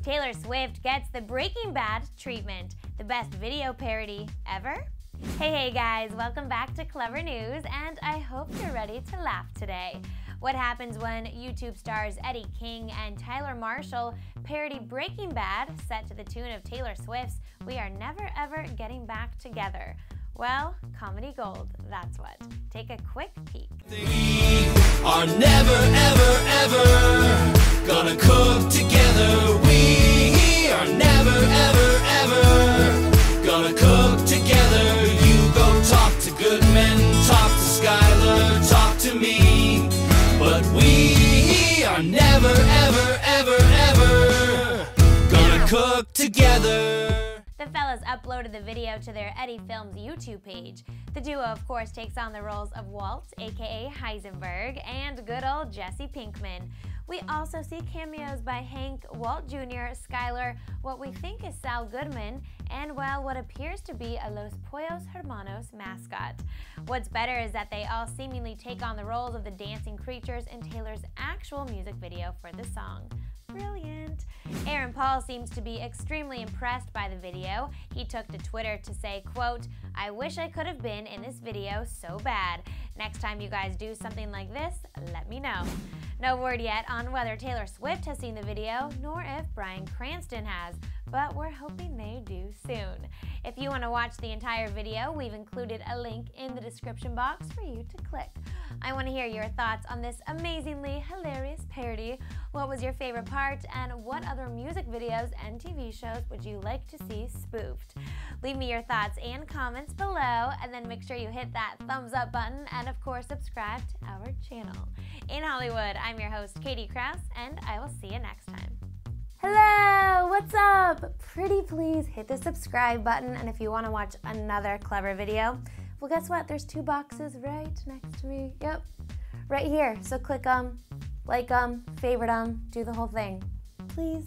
Taylor Swift gets the Breaking Bad treatment, the best video parody ever? Hey guys, welcome back to Clevver News, and I hope you're ready to laugh today. What happens when YouTube stars Eddie King and Tyler Marshall parody Breaking Bad set to the tune of Taylor Swift's We Are Never Ever Getting Back Together? Well, comedy gold, that's what. Take a quick peek. We are never ever ever gonna cook together. We are never ever ever gonna cook together. You go talk to Goodman, talk to Skylar, talk to me. But we are never ever ever ever gonna cook together. The fellas uploaded the video to their Eddie Films YouTube page. The duo, of course, takes on the roles of Walt, aka Heisenberg, and good old Jesse Pinkman. We also see cameos by Hank, Walt Jr., Skylar, what we think is Sal Goodman, and, well, what appears to be a Los Pollos Hermanos mascot. What's better is that they all seemingly take on the roles of the dancing creatures in Taylor's actual music video for the song. Brilliant. Aaron Paul seems to be extremely impressed by the video. He took to Twitter to say, quote, "I wish I could have been in this video so bad. Next time you guys do something like this, let me know." No word yet on whether Taylor Swift has seen the video, nor if Bryan Cranston has, but we're hoping they do soon. If you want to watch the entire video, we've included a link in the description box for you to click. I want to hear your thoughts on this amazingly hilarious parody. What was your favorite part, and what other music videos and TV shows would you like to see spoofed? Leave me your thoughts and comments below, and then make sure you hit that thumbs up button and, of course, subscribe to our channel. In Hollywood, I'm your host, Katie Kraus, and I will see you next time. Hello, what's up? Pretty please hit the subscribe button, and if you want to watch another Clevver video, well, guess what? There's 2 boxes right next to me. Yep, right here. So click like favorite do the whole thing, please.